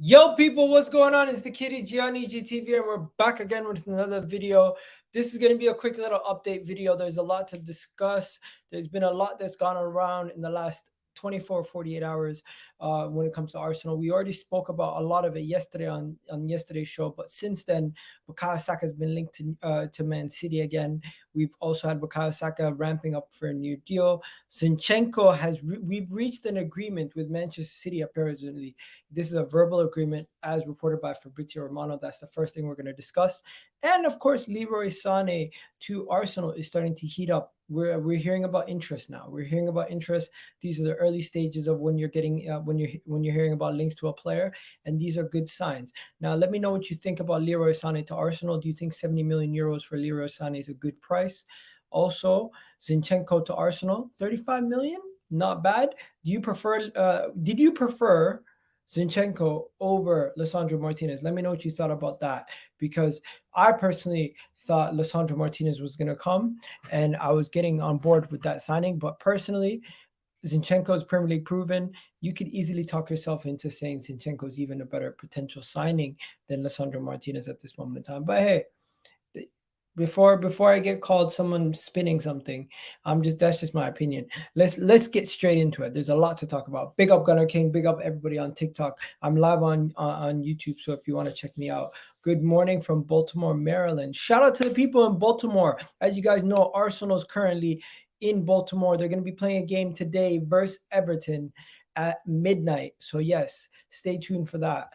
Yo, people, what's going on? It's the Kitty Gianni GTV, and we're back again with another video. This is going to be a quick little update video. There's a lot to discuss. There's been a lot that's gone around in the last 24, 48 hours when it comes to Arsenal. We already spoke about a lot of it yesterday on yesterday's show, but since then, Bukayo Saka has been linked to Man City again. We've also had Bukayo Saka ramping up for a new deal. Zinchenko we've reached an agreement with Manchester City apparently. This is a verbal agreement as reported by Fabrizio Romano. That's the first thing we're going to discuss. And of course, Leroy Sane to Arsenal is starting to heat up. We're hearing about interest now. We're hearing about interest. These are the early stages of when you're getting when you're hearing about links to a player, and these are good signs. Now, let me know what you think about Leroy Sane to Arsenal. Do you think 70 million euros for Leroy Sane is a good price? Also, Zinchenko to Arsenal, 35 million, not bad. Did you prefer Zinchenko over Oleksandr Martinez? Let me know what you thought about that, because I personally thought Oleksandr Martinez was going to come, and I was getting on board with that signing. But personally, Zinchenko is Premier League proven. You could easily talk yourself into saying Zinchenko is even a better potential signing than Oleksandr Martinez at this moment in time. But hey, before I get called someone spinning something, that's just my opinion. Let's get straight into it. There's a lot to talk about. Big up Gunner King, big up everybody on TikTok. I'm live on YouTube, so if you want to check me out. Good morning from Baltimore, Maryland. Shout out to the people in Baltimore. As you guys know, Arsenal's currently in Baltimore. They're going to be playing a game today versus Everton at midnight. So yes, stay tuned for that.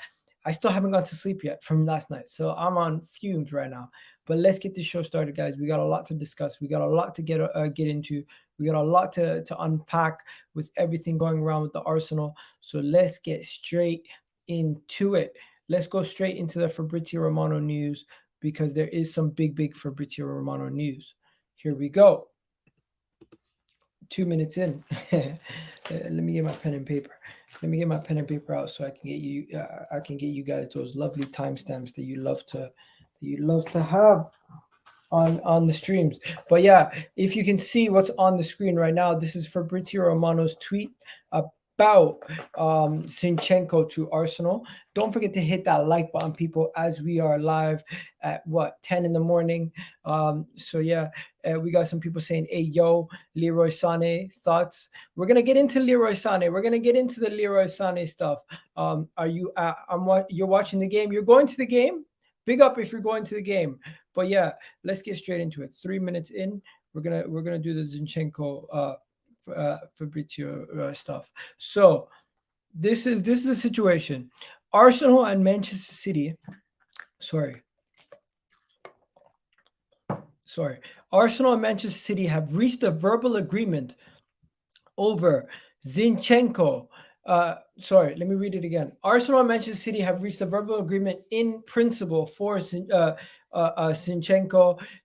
I still haven't gone to sleep yet from last night, so I'm on fumes right now. But let's get this show started, guys. We got a lot to discuss. We got a lot to get into. We got a lot to unpack with everything going around with the Arsenal. So let's get straight into it. Let's go straight into the Fabrizio Romano news, because there is some big Fabrizio Romano news. Here we go. 2 minutes in. Let me get my pen and paper. Let me get my pen and paper out so I can get you guys those lovely timestamps that you love to have on the streams. But yeah, if you can see what's on the screen right now, this is Fabrizio Romano's tweet about Zinchenko to Arsenal. Don't forget to hit that like button, people, as we are live at 10 in the morning. So yeah, we got some people saying, hey, yo, Leroy Sane, thoughts? We're going to get into Leroy Sane. We're going to get into the Leroy Sane stuff. You're watching the game? You're going to the game? Big up if you're going to the game. But yeah, let's get straight into it. 3 minutes in, we're gonna do the Zinchenko Fabrizio stuff. So this is the situation. Arsenal and Manchester City. Arsenal and Manchester City have reached a verbal agreement over Zinchenko. Let me read it again. Arsenal and Manchester City have reached a verbal agreement in principle for Zinchenko.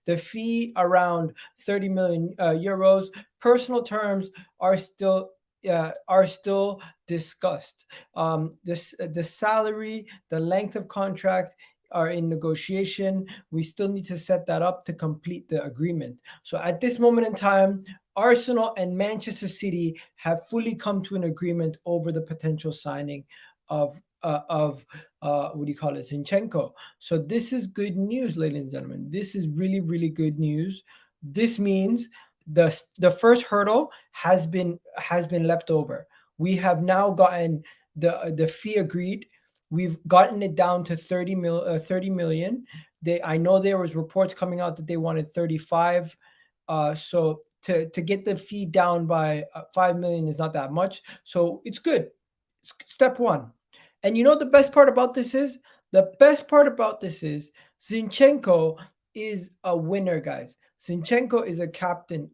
The fee around 30 million euros. Personal terms are still discussed. The salary, the length of contract are in negotiation. We still need to set that up to complete the agreement. So at this moment in time, Arsenal and Manchester City have fully come to an agreement over the potential signing of Zinchenko. So this is good news, ladies and gentlemen. This is really good news. This means the first hurdle has been leapt over. We have now gotten the fee agreed. We've gotten it down to 30 million. I know there was reports coming out that they wanted 35. So to get the fee down by 5 million is not that much. So it's good. Step one. And you know the best part about this is? The best part about this is Zinchenko is a winner, guys. Zinchenko is a captain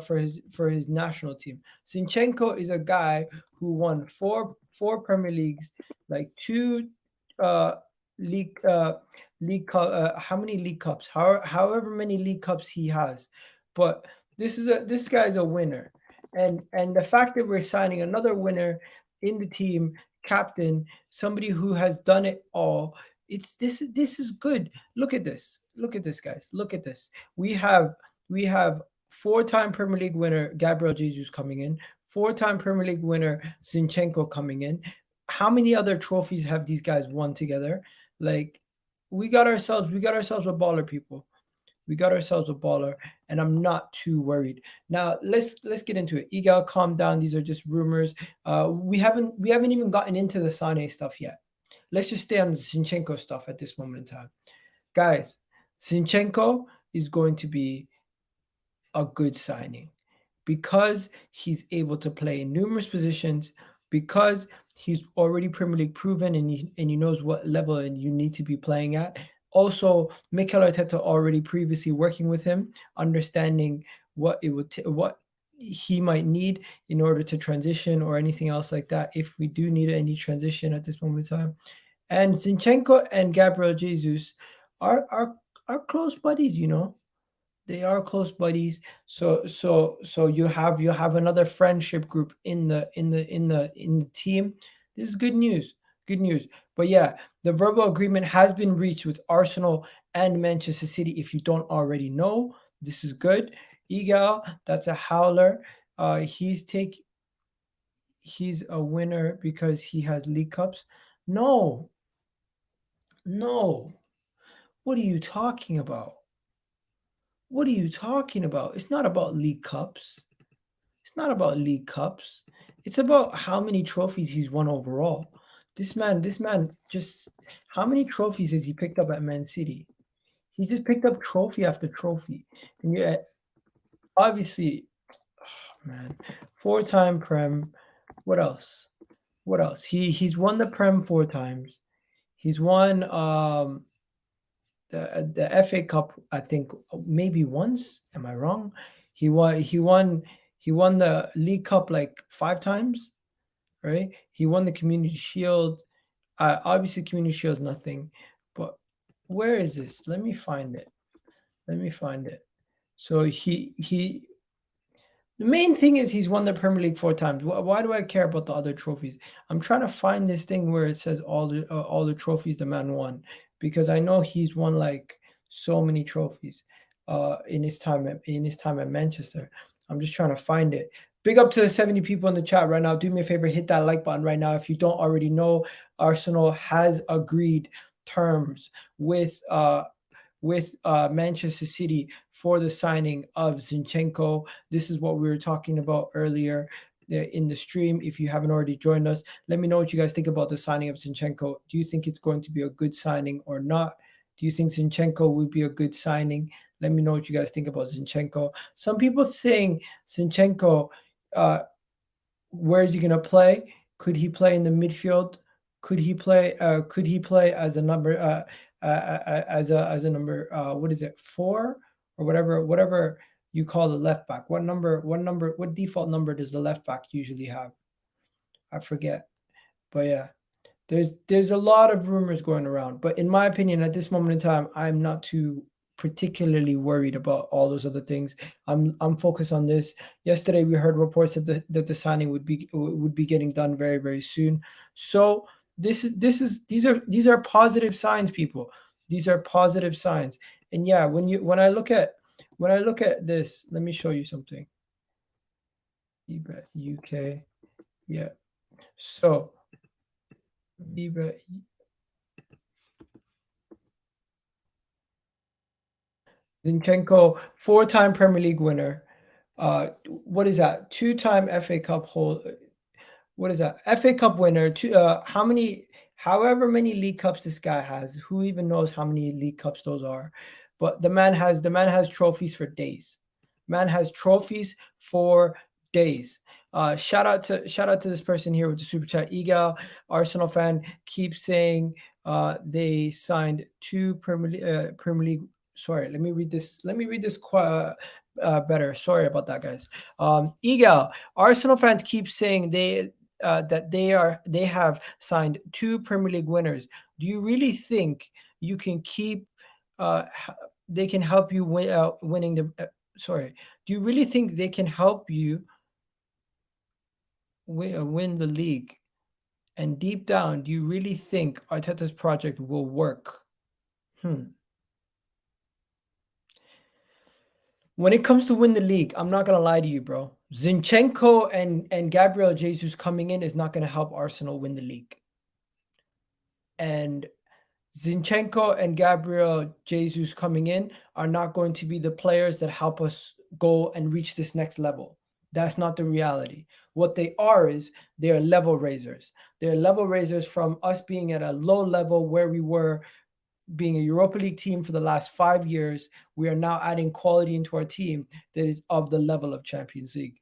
for his national team. Zinchenko is a guy who won four Premier Leagues, like two league league cup, how many league cups, however many league cups he has. But this guy's a winner, and the fact that we're signing another winner in the team, captain, somebody who has done it all, this is good. Look at this, guys, look at this. We have four-time Premier League winner Gabriel Jesus coming in, four-time Premier League winner Zinchenko coming in. How many other trophies have these guys won together? Like, we got ourselves a baller, people. We got ourselves a baller, and I'm not too worried. Now let's get into it. Egal, calm down. These are just rumors. We haven't even gotten into the Sane stuff yet. Let's just stay on the Zinchenko stuff at this moment in time, guys. Zinchenko is going to be a good signing because he's able to play in numerous positions, because he's already Premier League proven, and he knows what level and you need to be playing at. Also, Mikel Arteta already previously working with him, understanding what he might need in order to transition or anything else like that. If we do need any transition at this moment in time, and Zinchenko and Gabriel Jesus are close buddies, they are close buddies. So you have another friendship group in the team. This is good news. Good news. But yeah, the verbal agreement has been reached with Arsenal and Manchester City. If you don't already know, this is good. Egal, that's a howler. He's a winner because he has league cups. No, no. What are you talking about? What are you talking about? It's not about league cups. It's not about league cups. It's about how many trophies he's won overall. This man just, how many trophies has he picked up at Man City? He just picked up trophy after trophy. And yeah, obviously, man, four-time Prem. What else? What else? He's won the Prem four times. He's won the FA Cup, I think, maybe once. Am I wrong? He won the League Cup like five times, right? He won the Community Shield. Obviously, Community Shield is nothing, but where is this? Let me find it. Let me find it. So he the main thing is he's won the Premier League four times. Why do I care about the other trophies? I'm trying to find this thing where it says all the trophies the man won, because I know he's won like so many trophies in his time at Manchester. I'm just trying to find it. Big up to the 70 people in the chat right now. Do me a favor, hit that like button right now. If you don't already know, Arsenal has agreed terms with Manchester City for the signing of Zinchenko. This is what we were talking about earlier in the stream. If you haven't already joined us, let me know what you guys think about the signing of Zinchenko. Do you think it's going to be a good signing or not? Do you think Zinchenko would be a good signing? Let me know what you guys think about Zinchenko. Some people saying Zinchenko, uh, where is he going to play? Could he play in the midfield? Could he play? Could he play as a number? As a number, what is it, four or whatever you call the left back? What default number does the left back usually have? I forget. But yeah, there's a lot of rumors going around, but in my opinion, at this moment in time, I'm not too particularly worried about all those other things. I'm focused on this. Yesterday, we heard reports that the signing would be getting done very very soon. So these are positive signs, people. These are positive signs. And yeah, when I look at this, let me show you something. eBet UK, yeah. So eBet Zinchenko, four-time Premier League winner. What is that? Two-time FA Cup hold. What is that? FA Cup winner. However many league cups this guy has. Who even knows how many league cups those are? But the man has trophies for days. Man has trophies for days. Shout out to this person here with the super chat. Egal, Arsenal fan, keeps saying they signed two Premier League. Sorry, let me read this. Better. Sorry about that, guys. Egal, Arsenal fans keep saying that they have signed two Premier League winners. Do you really think you can keep? They can help you win, winning the. Sorry. Do you really think they can help you win the league? And deep down, do you really think Arteta's project will work? Hmm. When it comes to win the league, I'm not gonna lie to you, bro. Zinchenko and Gabriel Jesus coming in is not gonna help Arsenal win the league. And Zinchenko and Gabriel Jesus coming in are not going to be the players that help us go and reach this next level. That's not the reality. What they are is they're level raisers. They're level raisers from us being at a low level where we were being a Europa League team for the last 5 years. We are now adding quality into our team that is of the level of Champions League.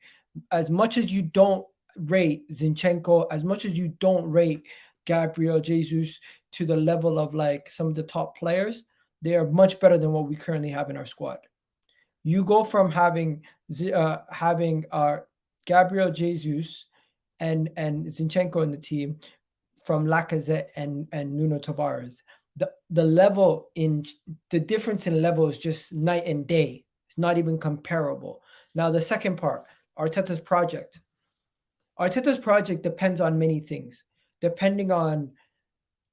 As much as you don't rate Zinchenko, as much as you don't rate Gabriel Jesus to the level of like some of the top players, they are much better than what we currently have in our squad. You go from having Gabriel Jesus and Zinchenko in the team from Lacazette and Nuno Tavares. The level in the difference in level is just night and day. It's not even comparable. Now the second part, Arteta's project. Arteta's project depends on many things, depending on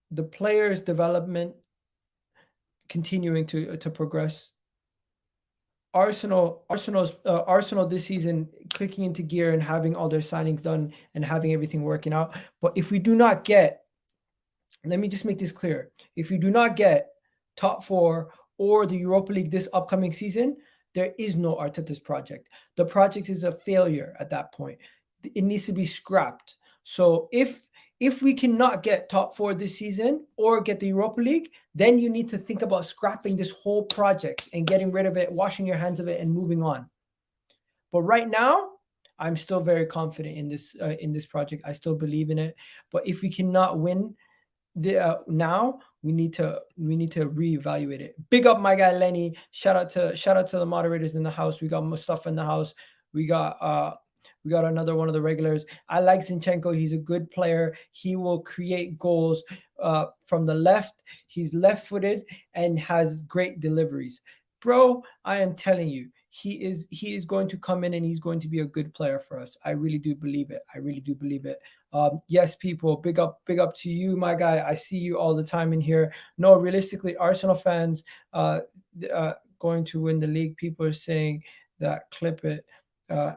the players' development continuing to progress. Arsenal this season clicking into gear and having all their signings done and having everything working out. But if we do not get, let me just make this clear, if we do not get top four or the Europa League this upcoming season, there is no Arteta's project. The project is a failure at that point. It needs to be scrapped. So if we cannot get top four this season or get the Europa League, then you need to think about scrapping this whole project and getting rid of it, washing your hands of it, and moving on. But right now, I'm still very confident in this project. I still believe in it. But if we cannot win now, we need to reevaluate it. Big up my guy Lenny. Shout out to the moderators in the house. We got Mustafa in the house. We got another one of the regulars. I like Zinchenko. He's a good player. He will create goals from the left. He's left-footed and has great deliveries. Bro, I am telling you, he is going to come in and he's going to be a good player for us. I really do believe it. I really do believe it. Yes, people, big up to you, my guy. I see you all the time in here. No, realistically, Arsenal fans going to win the league. People are saying that clip it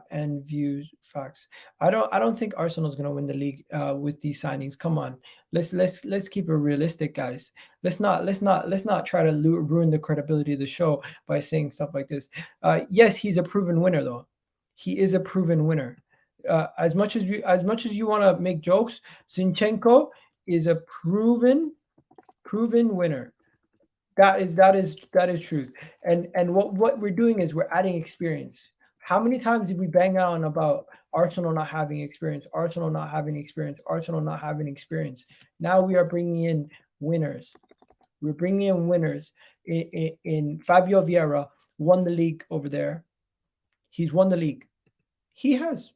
and views facts. I don't think Arsenal's going to win the league with these signings. Come on, let's keep it realistic, guys. Let's not try to ruin the credibility of the show by saying stuff like this. Yes, he's a proven winner, though. He is a proven winner. As much as you want to make jokes, Zinchenko is a proven winner. That is truth. And what we're doing is we're adding experience. How many times did we bang on about Arsenal not having experience, Arsenal not having experience, Arsenal not having experience? Now we are bringing in winners. We're bringing in winners. In Fabio Vieira won the league over there. He's won the league. He has.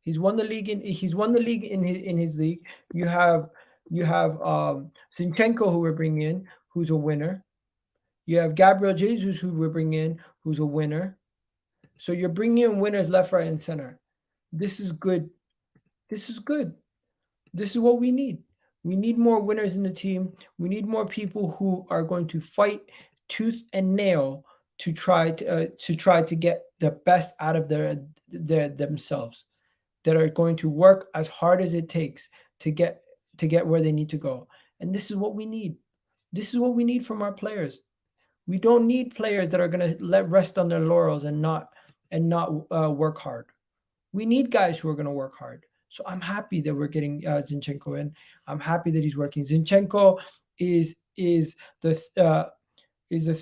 He's won the league in his league. You have Zinchenko, who we're bringing in, who's a winner. You have Gabriel Jesus, who we're bringing in, who's a winner. So you're bringing in winners left, right, and center. This is good. This is good. This is what we need. We need more winners in the team. We need more people who are going to fight tooth and nail to try to get the best out of themselves. That are going to work as hard as it takes to get where they need to go. And this is what we need. This is what we need from our players. We don't need players that are going to let rest on their laurels and not work hard. We need guys who are going to work hard. So I'm happy that we're getting Zinchenko in. I'm happy that he's working. Zinchenko is the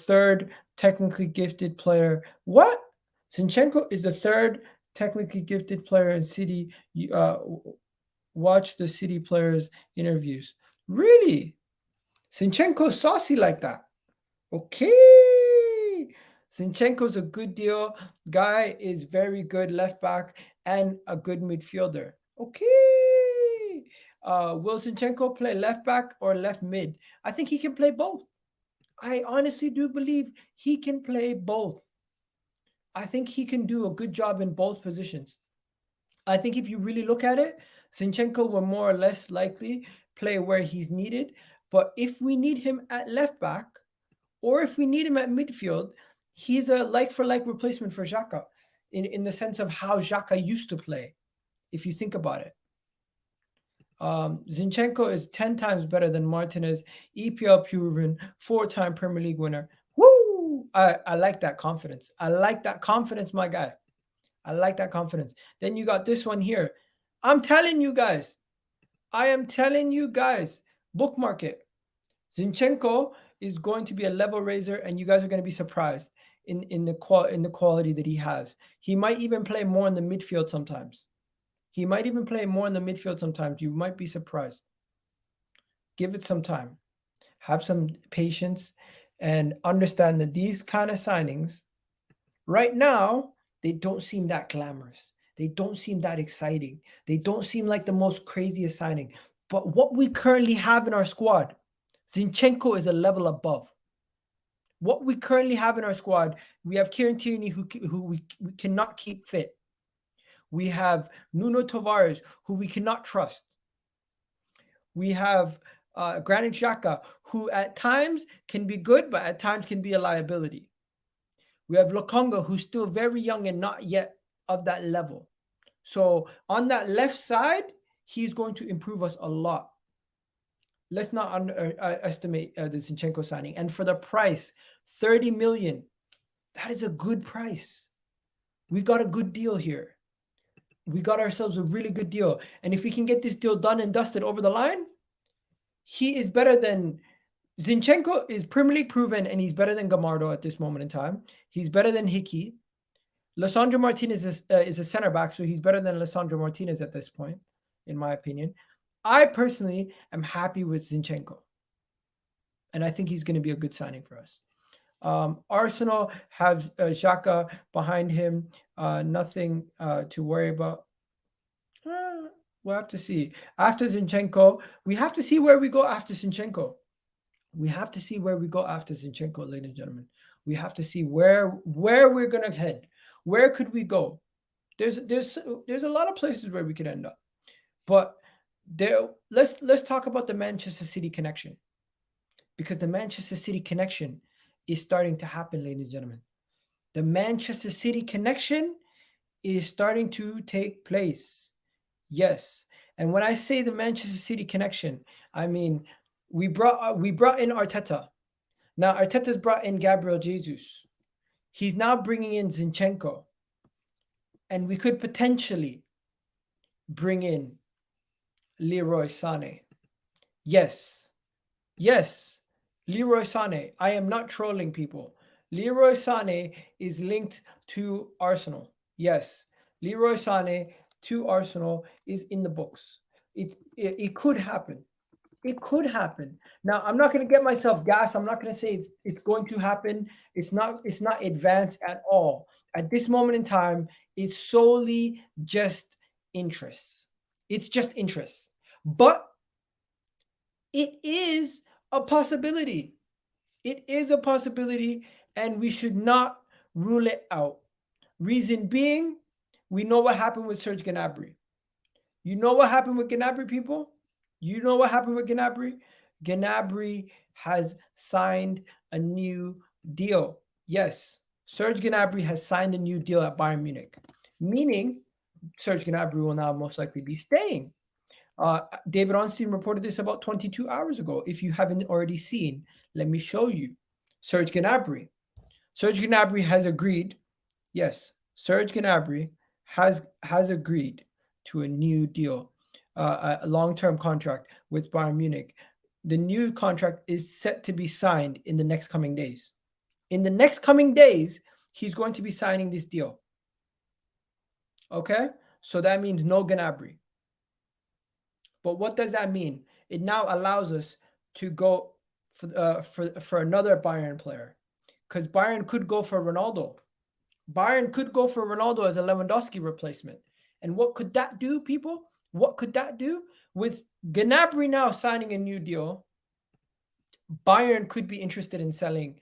third technically gifted player. What? Zinchenko is the third technically gifted player in City. Watch the City players' interviews. Really? Zinchenko's saucy like that. Okay. Zinchenko's a good deal. Guy is very good left back and a good midfielder. Okay. Will Zinchenko play left back or left mid? I think he can play both. I honestly do believe he can play both. I think he can do a good job in both positions. I think if you really look at it, Zinchenko will more or less likely play where he's needed. But if we need him at left back or if we need him at midfield, he's a like for like replacement for Xhaka in the sense of how Xhaka used to play, if you think about it. Zinchenko is 10 times better than Martinez, EPL proven, 4-time Premier League winner. Woo! I like that confidence. I like that confidence, my guy. I like that confidence. Then you got this one here. I'm telling you guys. I am telling you guys. Bookmark it. Zinchenko is going to be a level raiser, and you guys are going to be surprised in the quality that he has. He might even play more in the midfield sometimes. He might even play more in the midfield sometimes. You might be surprised. Give it some time. Have some patience and understand that these kind of signings right now, they don't seem that glamorous. They don't seem that exciting. They don't seem like the most craziest signing. But what we currently have in our squad, Zinchenko is a level above. What we currently have in our squad, we have Kieran Tierney who we cannot keep fit. We have Nuno Tavares, who we cannot trust. We have Granit Xhaka, who at times can be good, but at times can be a liability. We have Lokonga, who's still very young and not yet of that level. So on that left side, he's going to improve us a lot. Let's not underestimate the Zinchenko signing. And for the price, 30 million, that is a good price. We got a good deal here. We got ourselves a really good deal. And if we can get this deal done and dusted over the line, he is better than Zinchenko is Premier League proven, and he's better than Gamardo at this moment in time. He's better than Hickey. Lisandro Martinez is a center back, so he's better than Lisandro Martinez at this point, in my opinion. I personally am happy with Zinchenko, and I think he's going to be a good signing for us. Arsenal has Xhaka behind him. Nothing to worry about. We'll have to see. After Zinchenko, we have to see where we go after Zinchenko. We have to see where we go after Zinchenko, ladies and gentlemen. We have to see where we're gonna head. Where could we go? There's a lot of places where we could end up, but let's talk about the Manchester City connection, because the Manchester City connection is starting to happen, ladies and gentlemen. The Manchester City connection is starting to take place. Yes, and when I say the Manchester City connection, I mean we brought in Arteta. Now Arteta's brought in Gabriel Jesus. He's now bringing in Zinchenko, and we could potentially bring in Leroy Sane. Yes, Leroy Sane. I am not trolling people. Leroy Sane is linked to Arsenal. Yes, Leroy Sane to Arsenal is in the books. It could happen. It could happen. Now, I'm not going to get myself gassed. I'm not going to say it's going to happen. It's not advanced at all. At this moment in time, it's solely just interests. It's just interests. But it is a possibility. It is a possibility, and we should not rule it out. Reason being, we know what happened with Serge Gnabry. You know what happened with Gnabry, people? You know what happened with Gnabry? Gnabry has signed a new deal. Yes, Serge Gnabry has signed a new deal at Bayern Munich, meaning Serge Gnabry will now most likely be staying. David Ornstein reported this about 22 hours ago. If you haven't already seen, let me show you. Serge Gnabry. Serge Gnabry has agreed. Yes, Serge Gnabry has agreed to a new deal, a long-term contract with Bayern Munich. The new contract is set to be signed in the next coming days. In the next coming days, he's going to be signing this deal. Okay? So that means no Gnabry. But what does that mean? It now allows us to go for another Bayern player, because Bayern could go for Ronaldo. Bayern could go for Ronaldo as a Lewandowski replacement. And what could that do, people? What could that do? With Gnabry now signing a new deal, Bayern could be interested in selling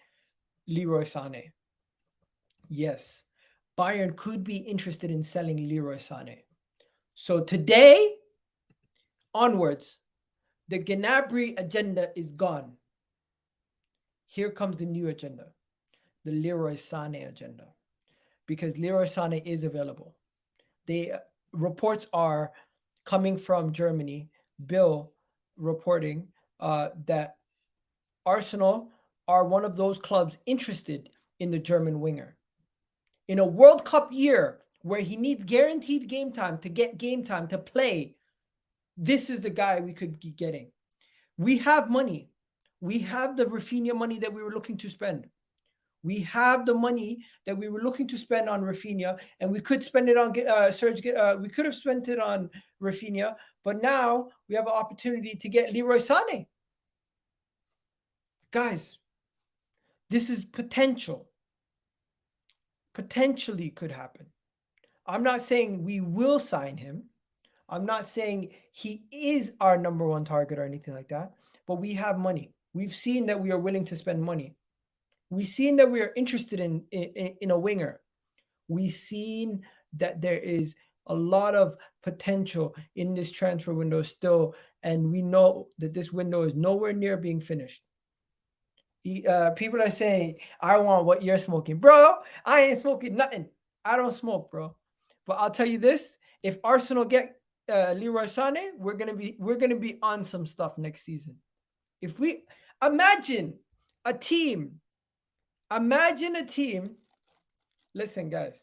Leroy Sane. Yes, Bayern could be interested in selling Leroy Sane. So today onwards, the Gnabry agenda is gone. Here comes the new agenda, the Leroy Sane agenda, because Leroy Sane is available. The reports are coming from Germany. Bill reporting that Arsenal are one of those clubs interested in the German winger. In a World Cup year where he needs guaranteed game time to get game time to play, this is the guy we could be getting. We have money. We have the Rafinha money that we were looking to spend. We have the money that we were looking to spend on Rafinha, and we could spend it on Serge. We could have spent it on Rafinha, but now we have an opportunity to get Leroy Sane. Guys, this is potential. Potentially could happen. I'm not saying we will sign him. I'm not saying he is our number one target or anything like that, but we have money. We've seen that we are willing to spend money. We've seen that we are interested in a winger. We've seen that there is a lot of potential in this transfer window still, and we know that this window is nowhere near being finished. People are saying, I want what you're smoking. Bro, I ain't smoking nothing. I don't smoke, bro. But I'll tell you this, if Arsenal get Leroy Sane, we're gonna be on some stuff next season. If we imagine a team, listen, guys,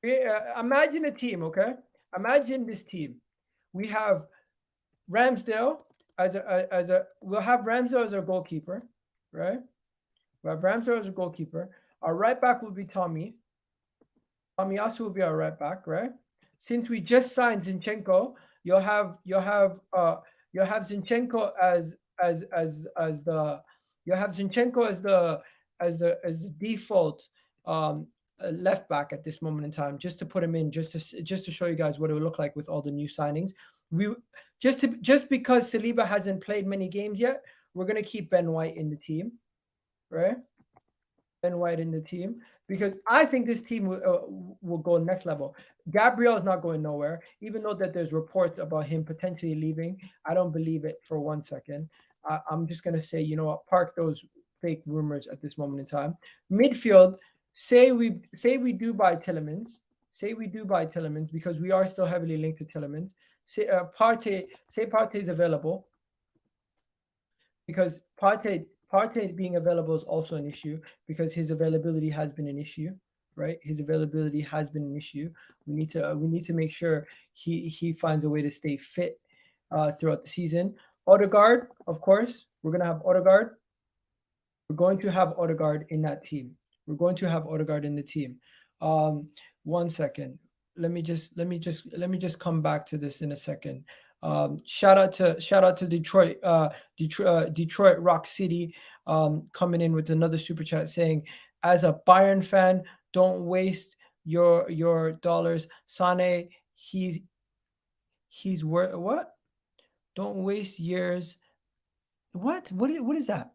imagine a team, okay? Imagine this team. We have Ramsdale we'll have Ramsdale as our goalkeeper, right? We have Ramsdale as a goalkeeper. Our right back will be Tommy. Tomiyasu will be our right back, right? Since we just signed Zinchenko, you'll have Zinchenko as the default left back at this moment in time, just to put him in, just to show you guys what it would look like with all the new signings. We just because Saliba hasn't played many games yet, we're gonna keep Ben White in the team, right? Ben White in the team, because I think this team will go next level. Gabriel is not going nowhere, even though that there's reports about him potentially leaving. I don't believe it for 1 second. I'm just gonna say, you know what, park those fake rumors at this moment in time. Midfield, say we do buy Tielemans. Say we do buy Tielemans because we are still heavily linked to Tielemans. Say Partey is available, because Partey being available is also an issue, because his availability has been an issue, right? His availability has been an issue. We need to make sure he finds a way to stay fit throughout the season. Odegaard, of course, we're gonna have Odegaard. We're going to have Odegaard in that team. We're going to have Odegaard in the team. 1 second. Let me just come back to this in a second. Shout out to Detroit, Detroit Rock City, coming in with another super chat saying, as a Bayern fan, don't waste your dollars. Sane, he's worth what? Don't waste years. What is that?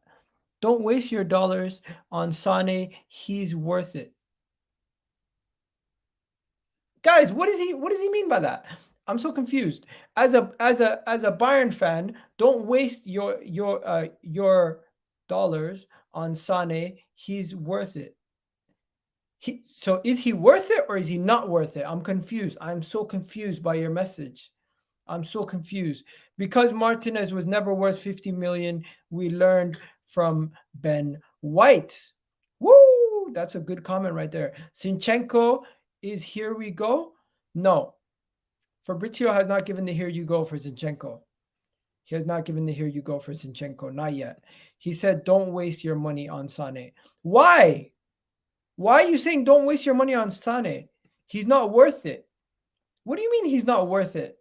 Don't waste your dollars on Sane. He's worth it. Guys, what does he mean by that? I'm so confused. As a Bayern fan, don't waste your dollars on Sane. He's worth it. So is he worth it or is he not worth it? I'm confused. I'm so confused by your message. I'm so confused. Because Martinez was never worth 50 million, we learned from Ben White. Woo! That's a good comment right there. Zinchenko is here we go. No. Fabrizio has not given the here you go for Zinchenko. He has not given the here you go for Zinchenko. Not yet. He said, don't waste your money on Sane. Why? Why are you saying don't waste your money on Sane? He's not worth it. What do you mean he's not worth it?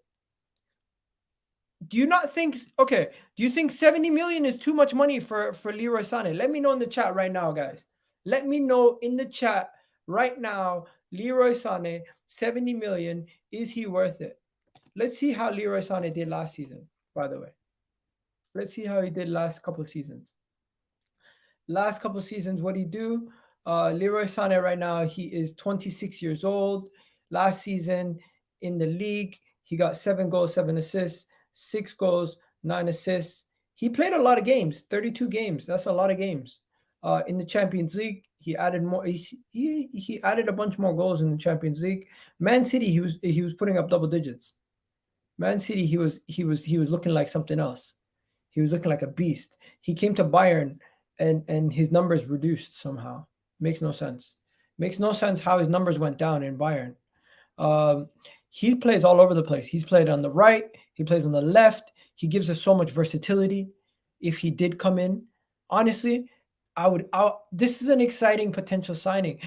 Do you not think, okay, do you think 70 million is too much money for Leroy Sane? Let me know in the chat right now, guys. Let me know in the chat right now, Leroy Sane, 70 million, is he worth it? Let's see how Leroy Sane did last season, by the way. Let's see how he did last couple of seasons. Last couple of seasons, what he do? Leroy Sane right now, he is 26 years old. Last season in the league, he got 7 goals, 7 assists, 6 goals, 9 assists. He played a lot of games, 32 games. That's a lot of games. In the Champions League, he added more. He added a bunch more goals in the Champions League. Man City, he was putting up double digits. Man City, he was looking like something else. He was looking like a beast. He came to Bayern and his numbers reduced somehow. Makes no sense. Makes no sense how his numbers went down in Bayern. He plays all over the place. He's played on the right. He plays on the left. He gives us so much versatility. If he did come in, honestly, this is an exciting potential signing.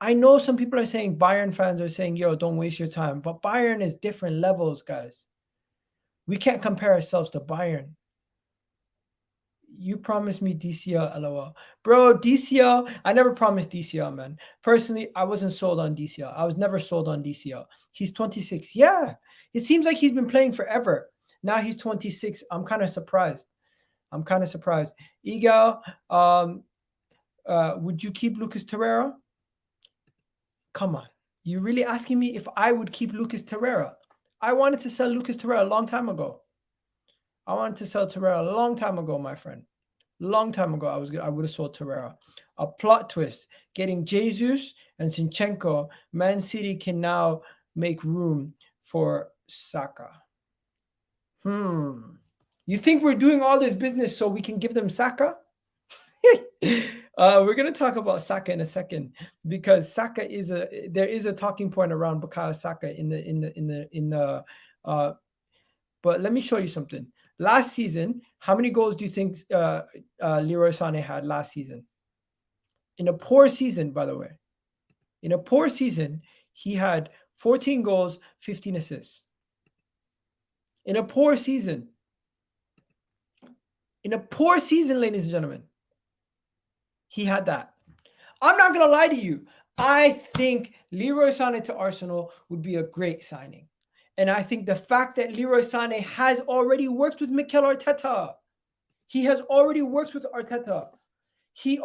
I know some people are saying, Bayern fans are saying, yo, don't waste your time. But Bayern is different levels, guys. We can't compare ourselves to Bayern. You promised me DCL, LOL. Bro, DCL, I never promised DCL, man. Personally, I wasn't sold on DCL. I was never sold on DCL. He's 26. Yeah, it seems like he's been playing forever. Now he's 26. I'm kind of surprised. Egal, would you keep Lucas Torreira? Come on. You really asking me if I would keep Lucas Torreira? I wanted to sell Lucas Torreira a long time ago. I wanted to sell Torreira a long time ago, my friend. Long time ago, I would have sold Torreira. A plot twist: getting Jesus and Zinchenko. Man City can now make room for Saka. You think we're doing all this business so we can give them Saka? We're gonna talk about Saka in a second, because Saka there is a talking point around Bukayo Saka in the but let me show you something. Last season, how many goals do you think Leroy Sane had last season? In a poor season, by the way. In a poor season, he had 14 goals, 15 assists. In a poor season. In a poor season, ladies and gentlemen, he had that. I'm not going to lie to you. I think Leroy Sane to Arsenal would be a great signing. And I think the fact that Leroy Sane has already worked with Mikel Arteta. He has already worked with Arteta. He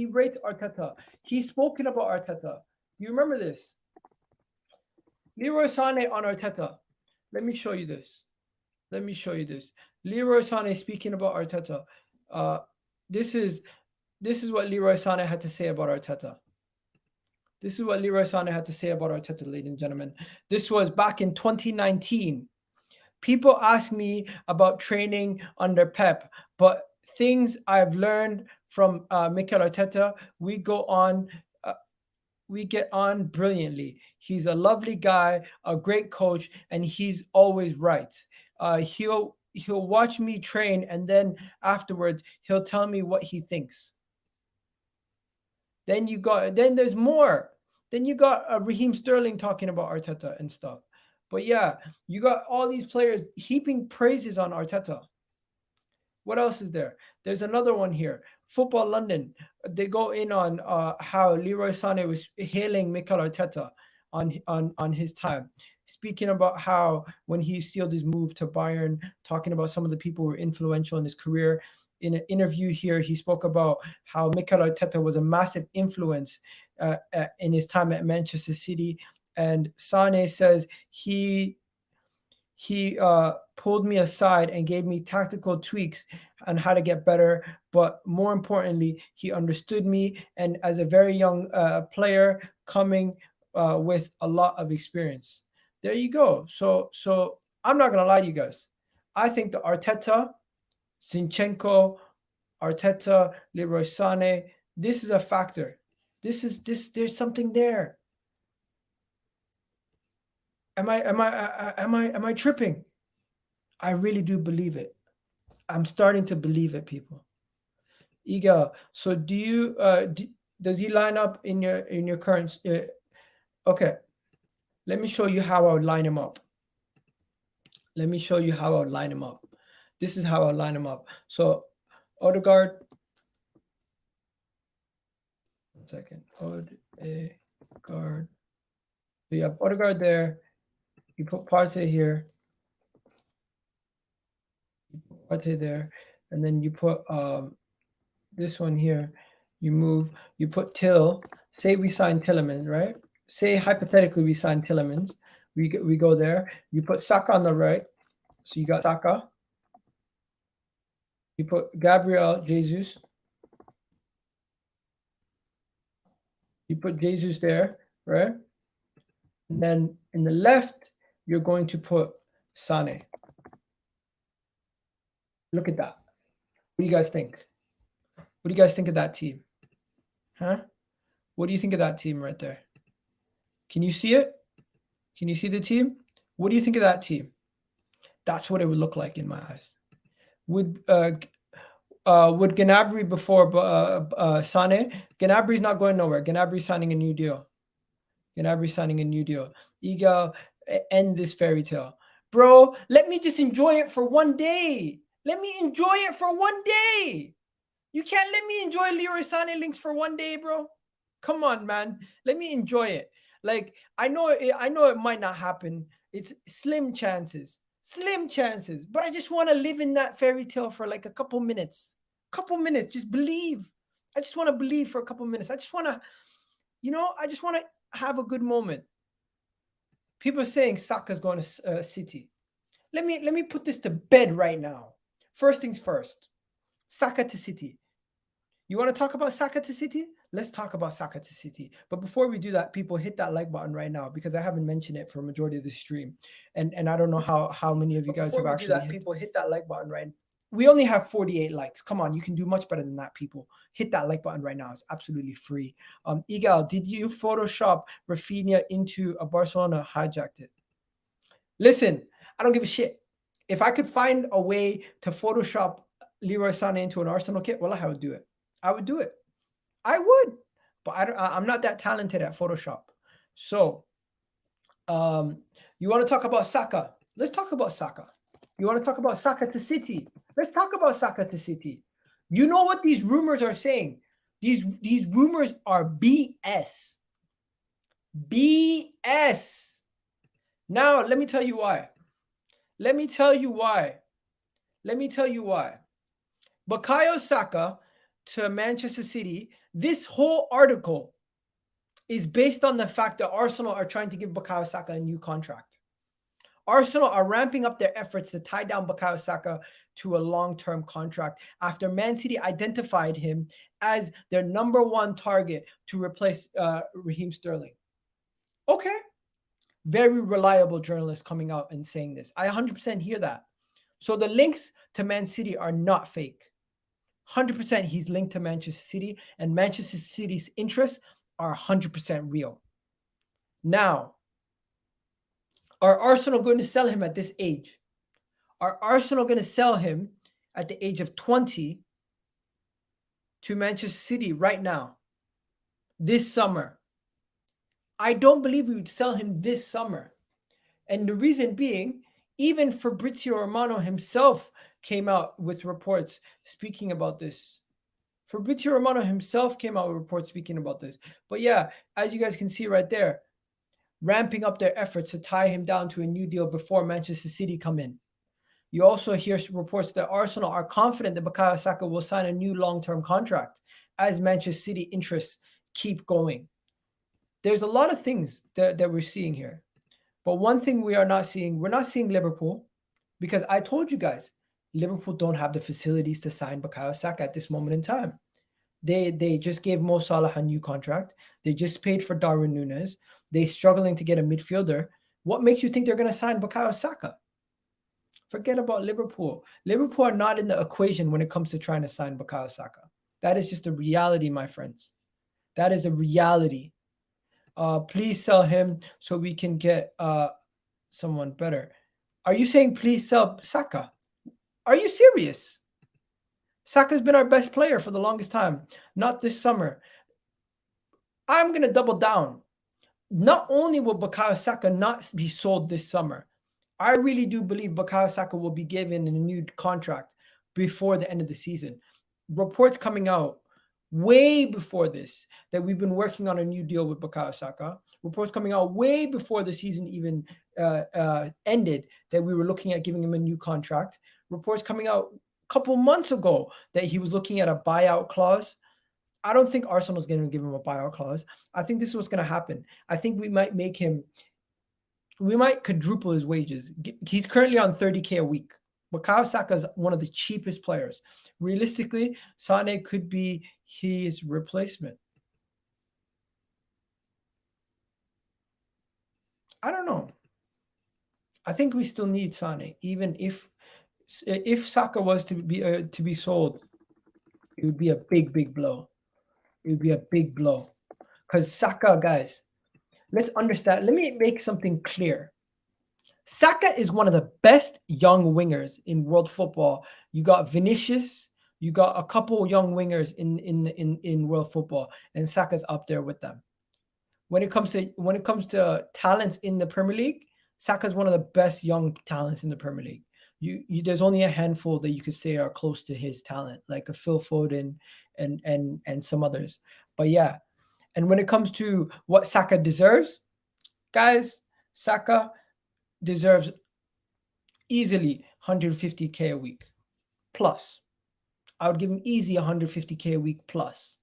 rates Arteta. He's spoken about Arteta. You remember this? Leroy Sane on Arteta. Let me show you this. Leroy Sane speaking about Arteta. This is what Leroy Sane had to say about Arteta. This is what Leroy Sane had to say about Arteta, ladies and gentlemen. This was back in 2019. People ask me about training under Pep, but things I've learned from Mikel Arteta, we get on brilliantly. He's a lovely guy, a great coach, and he's always right. He'll watch me train, and then afterwards he'll tell me what he thinks. Then there's more. Then you got Raheem Sterling talking about Arteta and stuff. But yeah, you got all these players heaping praises on Arteta. What else is there? There's another one here. Football London. They go in on how Leroy Sane was hailing Mikel Arteta on his time, speaking about how when he sealed his move to Bayern, talking about some of the people who were influential in his career. In an interview here, he spoke about how Mikel Arteta was a massive influence in his time at Manchester City. And Sane says he pulled me aside and gave me tactical tweaks on how to get better. But more importantly, he understood me, and as a very young player coming with a lot of experience. There you go. So I'm not going to lie to you guys. I think the Arteta, Zinchenko, Arteta, Leroy Sane, this is a factor. There's something there. Am I tripping? I really do believe it. I'm starting to believe it, people. Iga, so do you does he line up in your current okay. Let me show you how I would line him up. This is how I would line him up. So Odegaard. 1 second. Odegaard. So you have Odegaard there. You put Partey here. You put Partey there. And then you put this one here. You move. You put Till. Say we sign Tielemans, right? Say hypothetically we sign Tielemans. We go there. You put Saka on the right. So you got Saka. You put Gabriel Jesus. You put Jesus there, right? And then in the left, you're going to put Sane. Look at that. What do you guys think? What do you guys think of that team? Huh? What do you think of that team right there? Can you see it? Can you see the team? What do you think of that team? That's what it would look like in my eyes. Would Gnabry before Sane? Gnabry's not going nowhere. Gnabry's signing a new deal. Gnabry signing a new deal. Egal, end this fairy tale. Bro, let me just enjoy it for one day. Let me enjoy it for one day. You can't let me enjoy Leroy Sane links for one day, bro. Come on, man. Let me enjoy it. Like, I know it might not happen. It's slim chances. Slim chances. But I just want to live in that fairy tale for like a couple minutes. Just believe. I just want to believe for a couple minutes. I just want to, I just want to have a good moment. People are saying Saka's going to City. Let me put this to bed right now. First things first. Saka to City. You want to talk about Saka to City? Let's talk about Saka to City. But before we do that, people hit that like button right now because I haven't mentioned it for a majority of the stream. And I don't know how many of you guys have actually people hit that like button right now. We only have 48 likes. Come on, you can do much better than that, people. Hit that like button right now. It's absolutely free. Egal, did you Photoshop Rafinha into a Barcelona? Hijacked it. Listen, I don't give a shit. If I could find a way to Photoshop Leroy Sane into an Arsenal kit, well, I would do it. I would do it. I would. But I'm not that talented at Photoshop. So, you want to talk about Saka? Let's talk about Saka. You want to talk about Saka to City? Let's talk about Saka to City. You know what these rumors are saying? These rumors are BS. BS. Now, let me tell you why. Bukayo Saka to Manchester City, this whole article is based on the fact that Arsenal are trying to give Bukayo Saka a new contract. Arsenal are ramping up their efforts to tie down Bukayo Saka to a long-term contract after Man City identified him as their number one target to replace Raheem Sterling. Okay. Very reliable journalist coming out and saying this. I 100% hear that. So the links to Man City are not fake. 100% he's linked to Manchester City, and Manchester City's interests are 100% real. Now, are Arsenal going to sell him at this age? Are Arsenal going to sell him at the age of 20 to Manchester City right now, this summer? I don't believe we would sell him this summer. And the reason being, even Fabrizio Romano himself came out with reports speaking about this. But yeah, as you guys can see right there, ramping up their efforts to tie him down to a new deal before Manchester City come in. You also hear reports that Arsenal are confident that Bukayo Saka will sign a new long-term contract as Manchester City interests keep going. There's a lot of things that we're seeing here. But one thing we're not seeing Liverpool, because I told you guys, Liverpool don't have the facilities to sign Bukayo Saka at this moment in time. They just gave Mo Salah a new contract. They just paid for Darwin Núñez. They're struggling to get a midfielder. What makes you think they're going to sign Bukayo Saka? Forget about Liverpool. Liverpool are not in the equation when it comes to trying to sign Bukayo Saka. That is just a reality, my friends. That is a reality. Please sell him so we can get someone better. Are you saying please sell Saka? Are you serious? Saka's been our best player for the longest time. Not this summer. I'm going to double down. Not only will Bukayo Saka not be sold this summer, I really do believe Bukayo Saka will be given a new contract before the end of the season. Reports coming out way before this that we've been working on a new deal with Bukayo Saka. Reports coming out way before the season even ended that we were looking at giving him a new contract. Reports coming out a couple months ago that he was looking at a buyout clause. I don't think Arsenal's going to give him a buyout clause. I think this is what's going to happen. I think we might quadruple his wages. He's currently on 30K a week. Bukayo Saka is one of the cheapest players. Realistically, Sane could be his replacement. I don't know. I think we still need Sane, even if Saka was to be sold, it would be a big blow. It would be a big blow because Saka, guys, let's understand. Let me make something clear. Saka is one of the best young wingers in world football. You got Vinicius, you got a couple young wingers in world football, and Saka's up there with them. When it comes to talents in the Premier League, Saka's one of the best young talents in the Premier League. There's only a handful that you could say are close to his talent, like a Phil Foden and some others. But yeah, and when it comes to what Saka deserves, guys, Saka deserves easily 150K a week plus. I would give him easy 150K a week plus.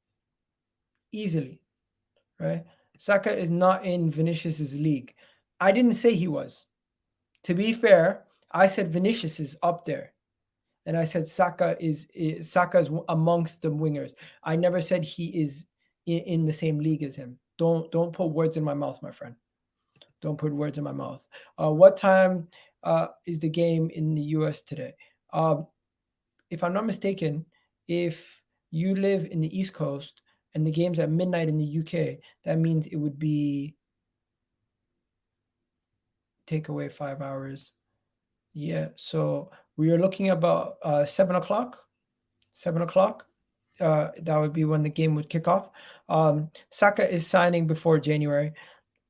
Easily, right? Saka is not in Vinicius's league. I didn't say he was. To be fair, I said Vinicius is up there. And I said Saka is amongst the wingers. I never said he is in the same league as him. Don't put words in my mouth, my friend. Don't put words in my mouth. What time is the game in the US today? If I'm not mistaken, if you live in the East Coast and the game's at midnight in the UK, that means it would be take away 5 hours. Yeah, so we are looking about 7 o'clock. 7 o'clock. That would be when the game would kick off. Saka is signing before January.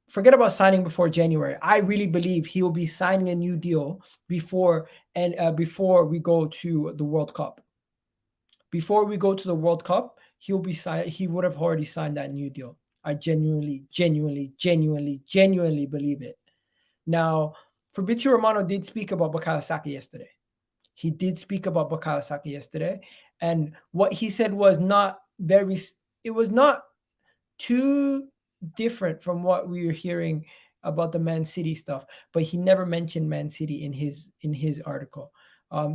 Forget about signing before January. I really believe he will be signing a new deal before we go to the World Cup. Before we go to the World Cup, he would have already signed that new deal. I genuinely believe it. Now, Fabrizio Romano did speak about Bukayo Saka yesterday. He did speak about Bukayo Saka yesterday, and what he said was not too different from what we were hearing about the Man City stuff, but he never mentioned Man City in his article.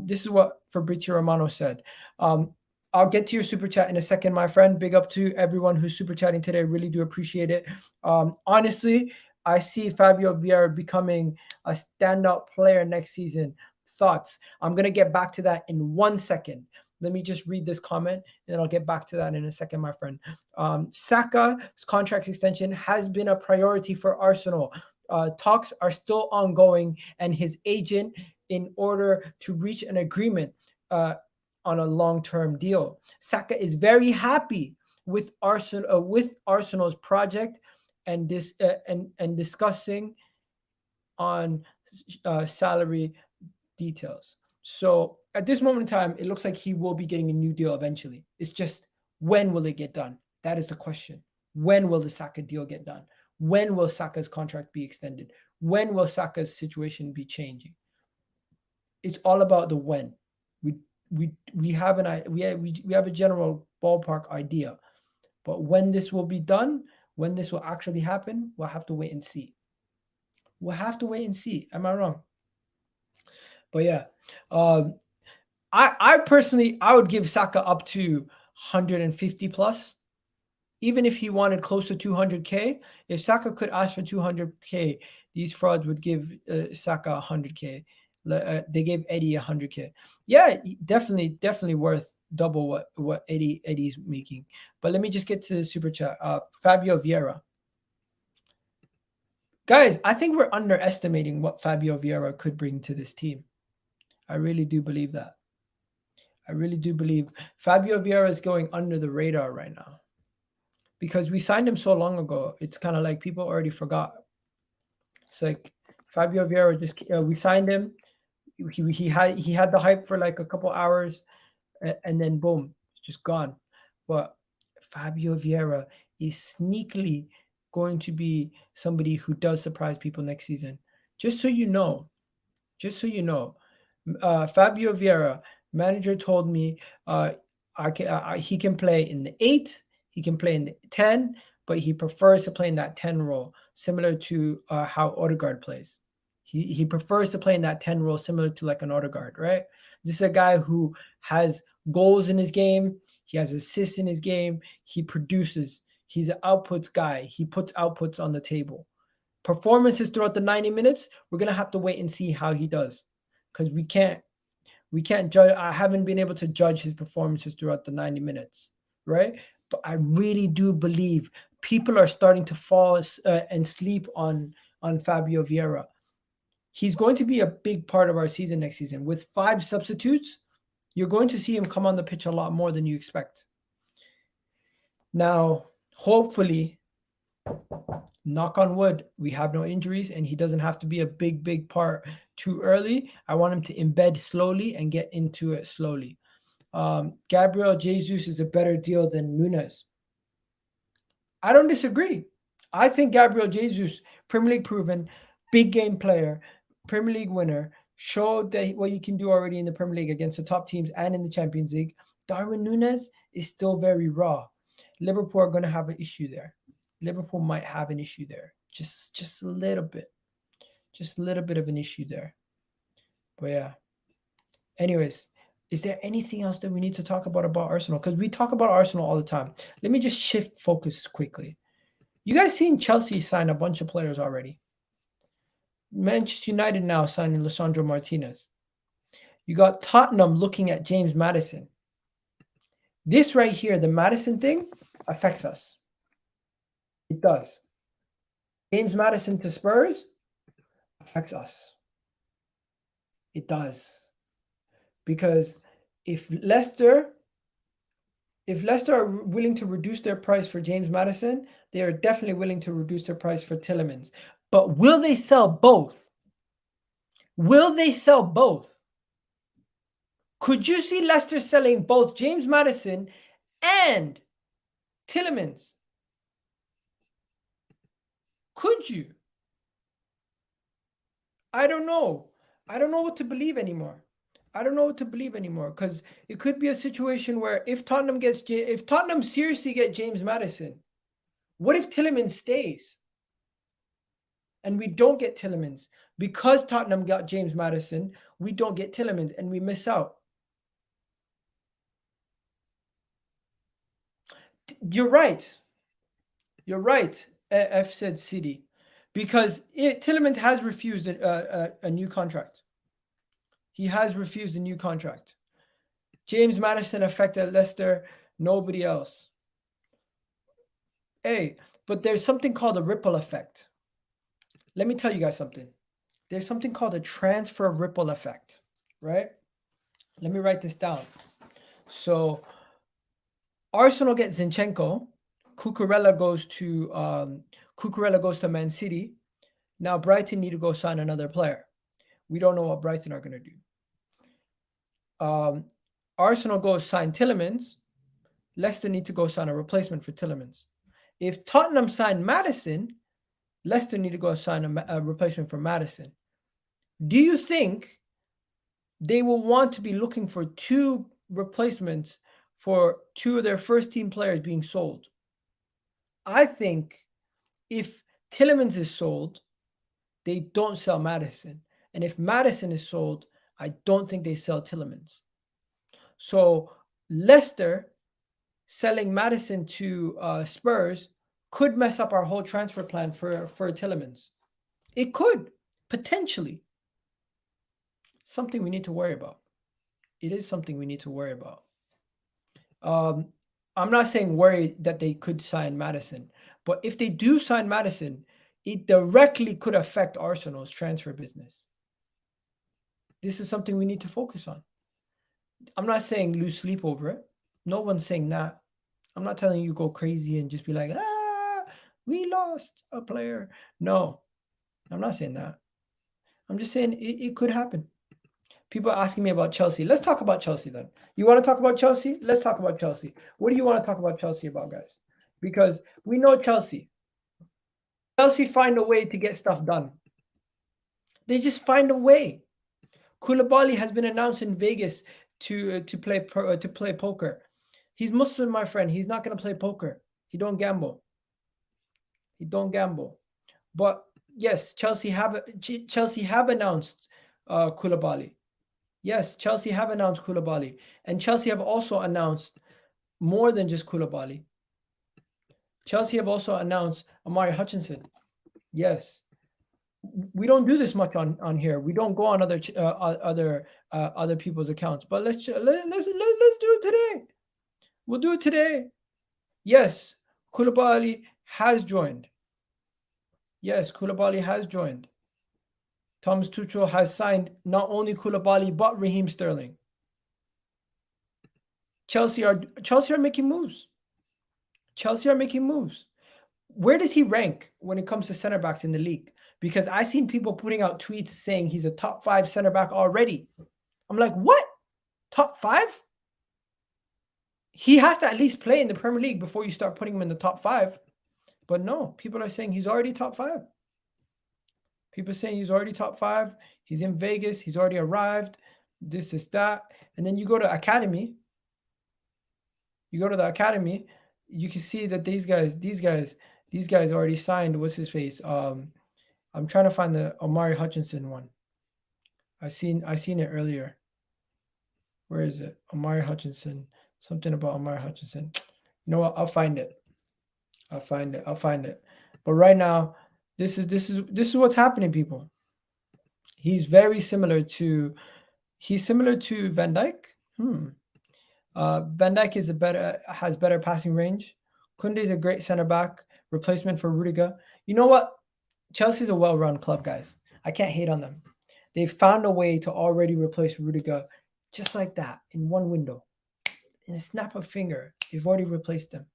This is what Fabrizio Romano said. I'll get to your super chat in a second, my friend. Big up to everyone who's super chatting today. Really do appreciate it. Honestly, I see Fabio Vieira becoming a standout player next season. Thoughts? I'm going to get back to that in 1 second. Let me just read this comment, and then I'll get back to that in a second, my friend. Saka's contract extension has been a priority for Arsenal. Talks are still ongoing, and his agent in order to reach an agreement on a long-term deal. Saka is very happy with Arsenal's project and discussing on salary details. So at this moment in time, it looks like he will be getting a new deal eventually. It's just, when will it get done? That is the question. When will the Saka deal get done? When will Saka's contract be extended? When will Saka's situation be changing? It's all about the when. We have a general ballpark idea, but when this will be done, when this will actually happen, we'll have to wait and see. We'll have to wait and see. Am I wrong? But yeah, I personally, I would give Saka up to 150 plus. Even if he wanted close to 200K, if Saka could ask for 200K, these frauds would give Saka 100K. They gave Eddie 100K. Yeah, definitely worth double what Eddie's making. But let me just get to the super chat. Fabio Vieira. Guys, I think we're underestimating what Fabio Vieira could bring to this team. I really do believe that. I really do believe Fabio Vieira is going under the radar right now because we signed him so long ago. It's kind of like people already forgot. It's like Fabio Vieira we signed him. He had the hype for like a couple hours, and then boom, it's just gone. But Fabio Vieira is sneakily going to be somebody who does surprise people next season. Just so you know, just so you know, Fabio Vieira, manager told me he can play in the 8, he can play in the 10, but he prefers to play in that 10 role, similar to how Odegaard plays. He prefers to play in that 10 role, similar to like an Odegaard, right? This is a guy who has goals in his game, he has assists in his game, he produces, he's an outputs guy, he puts outputs on the table. Performances throughout the 90 minutes, we're gonna have to wait and see how he does, because we can't judge. I haven't been able to judge his performances throughout the 90 minutes, right? But I really do believe people are starting to fall and sleep on Fabio Vieira. He's going to be a big part of our season next season. With 5 substitutes, you're going to see him come on the pitch a lot more than you expect. Now, hopefully, knock on wood, we have no injuries and he doesn't have to be a big part too early. I want him to embed slowly and get into it slowly. Gabriel Jesus is a better deal than Nunes. I don't disagree. I think Gabriel Jesus, Premier League proven, big game player, Premier League winner, showed that what you can do already in the Premier League against the top teams and in the Champions League. Darwin Nunes is still very raw. Liverpool are going to have an issue there. Liverpool might have an issue there. Just a little bit. Just a little bit of an issue there. But yeah. Anyways, is there anything else that we need to talk about Arsenal? Because we talk about Arsenal all the time. Let me just shift focus quickly. You guys seen Chelsea sign a bunch of players already. Manchester United now signing Lisandro Martinez. You got Tottenham looking at James Maddison. This right here, the Maddison thing, affects us. It does. James Maddison to Spurs affects us. It does. Because if Leicester are willing to reduce their price for James Maddison, they are definitely willing to reduce their price for Tielemans. But will they sell both? Will they sell both? Could you see Leicester selling both James Maddison and Tielemans? Could you? I don't know. I don't know what to believe anymore. Because it could be a situation where if Tottenham seriously get James Maddison, what if Tielemans stays? And we don't get Tielemans. Because Tottenham got James Maddison, we don't get Tielemans and we miss out. You're right. F said City. Because Tielemans has refused a new contract. He has refused a new contract. James Maddison affected Leicester, nobody else. Hey, but there's something called a ripple effect. Let me tell you guys something. There's something called a transfer ripple effect, right? Let me write this down. So Arsenal gets Zinchenko. Cucurella goes to Man City. Now Brighton need to go sign another player. We don't know what Brighton are going to do. Arsenal goes sign Tielemans. Leicester need to go sign a replacement for Tielemans. If Tottenham sign Maddison, Leicester need to go sign a replacement for Maddison. Do you think they will want to be looking for 2 replacements for 2 of their first team players being sold? I think if Tielemans is sold, they don't sell Maddison. And if Maddison is sold, I don't think they sell Tielemans. So Leicester selling Maddison to Spurs could mess up our whole transfer plan for Tielemans. It could, potentially. Something we need to worry about. It is something we need to worry about. I'm not saying worry that they could sign Maddison, but if they do sign Maddison, it directly could affect Arsenal's transfer business. This is something we need to focus on. I'm not saying lose sleep over it. No one's saying that. I'm not telling you go crazy and just be like, we lost a player. No, I'm not saying that. I'm just saying it could happen. People are asking me about Chelsea. Let's talk about Chelsea then. You want to talk about Chelsea? Let's talk about Chelsea. What do you want to talk about Chelsea about, guys? Because we know Chelsea. Chelsea find a way to get stuff done. They just find a way. Koulibaly has been announced in Vegas to play poker. He's Muslim, my friend. He's not going to play poker. He don't gamble. He don't gamble. But yes, Chelsea have announced Koulibaly. Yes, Chelsea have announced Koulibaly. And Chelsea have also announced more than just Koulibaly. Chelsea have also announced Omari Hutchinson. Yes. We don't do this much on here. We don't go on other people's accounts. But let's do it today. We'll do it today. Yes, Koulibaly has joined. Yes, Koulibaly has joined. Thomas Tuchel has signed not only Koulibaly but Raheem Sterling. Chelsea are making moves. Chelsea are making moves. Where does he rank when it comes to center backs in the league? Because I've seen people putting out tweets saying he's a top 5 center back already. I'm like, what? Top 5? He has to at least play in the Premier League before you start putting him in the top 5. But no, people are saying he's already top 5. People are saying he's already top 5. He's in Vegas. He's already arrived. This is that. And then you go to Academy. You go to the Academy. You can see that these guys already signed. What's his face? I'm trying to find the Omari Hutchinson one. I seen it earlier. Where is it? Omari Hutchinson. Something about Omari Hutchinson. You know what? I'll find it. But right now, this is what's happening, people. He's very similar to Van Dijk. Van Dijk has better passing range. Koundé is a great center back replacement for Rudiger. You know what? Chelsea's a well-run club, guys. I can't hate on them. They found a way to already replace Rudiger just like that in one window. In a snap of a finger, they've already replaced them.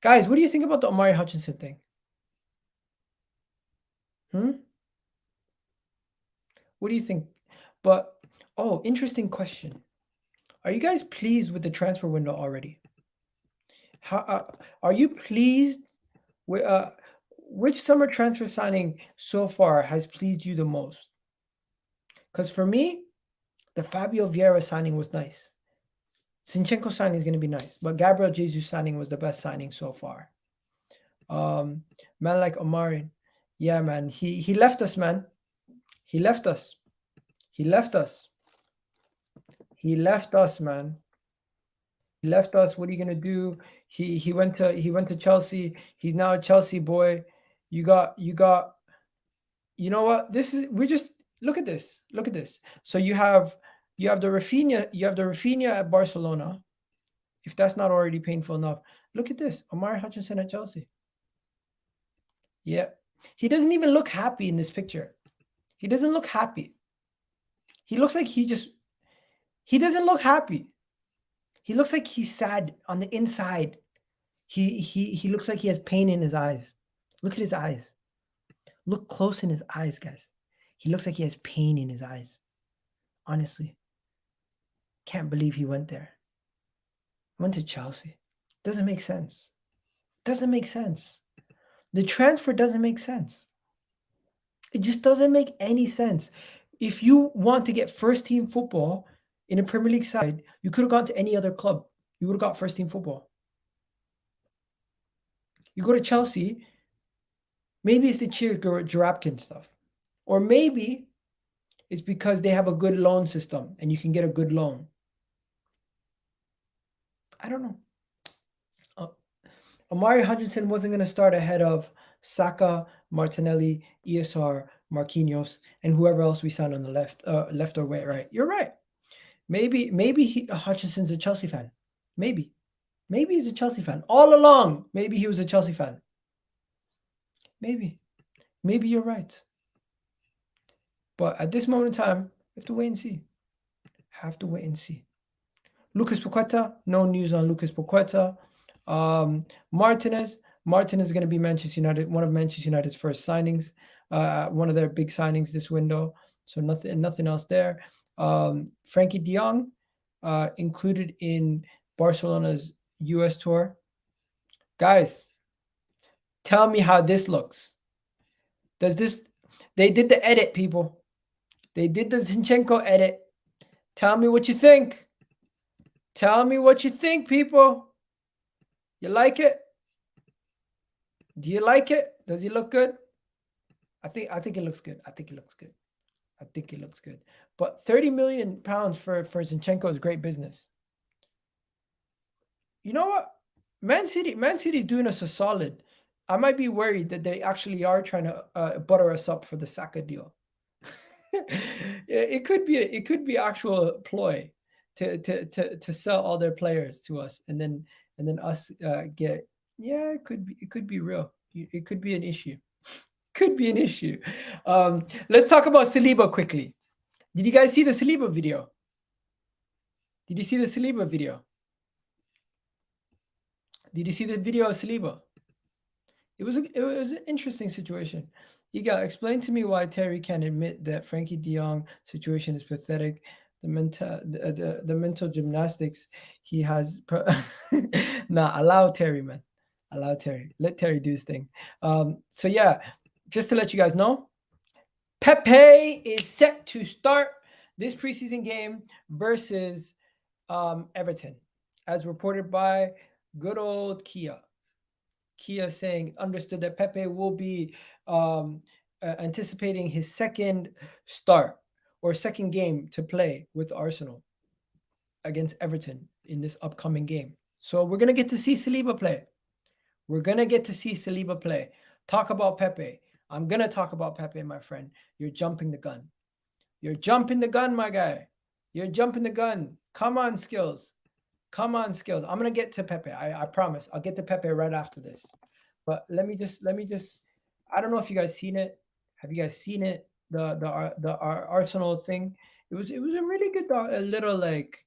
Guys, what do you think about the Omari Hutchinson thing? What do you think? But, interesting question. Are you guys pleased with the transfer window already? Are you pleased with which summer transfer signing so far has pleased you the most? Because for me, the Fabio Vieira signing was nice. Zinchenko signing is going to be nice, but Gabriel Jesus signing was the best signing so far. Man like Omari, yeah, man, he left us, man. He left us, man. He left us. What are you gonna do? He went to Chelsea. He's now a Chelsea boy. You know what? Look at this. So you have the Rafinha at Barcelona. If that's not already painful enough, look at this. Omari Hutchinson at Chelsea. Yeah. He doesn't even look happy in this picture. He doesn't look happy. He looks like he doesn't look happy. He looks like he's sad on the inside. He looks like he has pain in his eyes. Look at his eyes. Look close in his eyes, guys. He looks like he has pain in his eyes. Honestly. Can't believe he went there. Went to Chelsea. Doesn't make sense. The transfer doesn't make sense. It just doesn't make any sense. If you want to get first team football in a Premier League side, you could have gone to any other club. You would have got first team football. You go to Chelsea, maybe it's the Jarapkin stuff. Or maybe it's because they have a good loan system and you can get a good loan. I don't know. Omari Hutchinson wasn't going to start ahead of Saka, Martinelli, ESR, Marquinhos, and whoever else we signed on the left or right. You're right. Maybe Hutchinson's a Chelsea fan. Maybe he's a Chelsea fan. All along, maybe he was a Chelsea fan. Maybe you're right. But at this moment in time, we have to wait and see. Lucas Paqueta, no news on Lucas Paqueta. Martinez is going to be Manchester United, one of Manchester United's first signings. one of their big signings this window. So nothing else there. Frankie de Jong included in Barcelona's US tour. Guys, tell me how this looks. They did the edit, people. They did the Zinchenko edit. Tell me what you think. Tell me what you think, people. You like it? Do you like it? Does he look good? I think it looks good. I think it looks good. I think it looks good. But 30 million pounds for Zinchenko is great business. You know what? Man City's doing us a solid. I might be worried that they actually are trying to butter us up for the Saka deal. It could be actual ploy to sell all their players to us, and then us get. Yeah, it could be real. It could be an issue. Could be an issue. Let's talk about Saliba quickly. Did you guys see the Saliba video? Did you see the Saliba video? Did you see the video of Saliba? It was an interesting situation. Iga, explain to me why Terry can admit that Frankie de Jong situation is pathetic. The mental gymnastics he has. Allow Terry, man. Allow Terry. Let Terry do his thing. So yeah, just to let you guys know, Pepe is set to start this preseason game versus Everton, as reported by good old Kia. Kia saying understood that Pepe will be anticipating his second start or second game to play with Arsenal against Everton in this upcoming game. So we're going to get to see Saliba play. We're going to get to see Saliba play. Talk about Pepe. I'm going to talk about Pepe, my friend. You're jumping the gun. You're jumping the gun, my guy. You're jumping the gun. Come on, Skills. Come on, Skills. I'm going to get to Pepe. I promise. I'll get to Pepe right after this. But let me just, I don't know if you guys seen it. Have you guys seen it? The Arsenal thing. It was a really good little like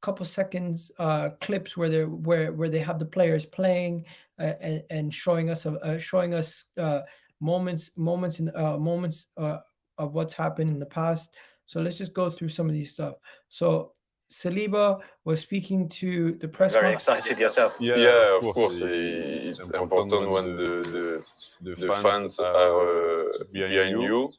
couple seconds clips where they have the players playing and showing us moments of what's happened in the past. So let's just go through some of these stuff. So Saliba was speaking to the press. Very excited yourself. Yeah, of course. It's important when the fans are behind you.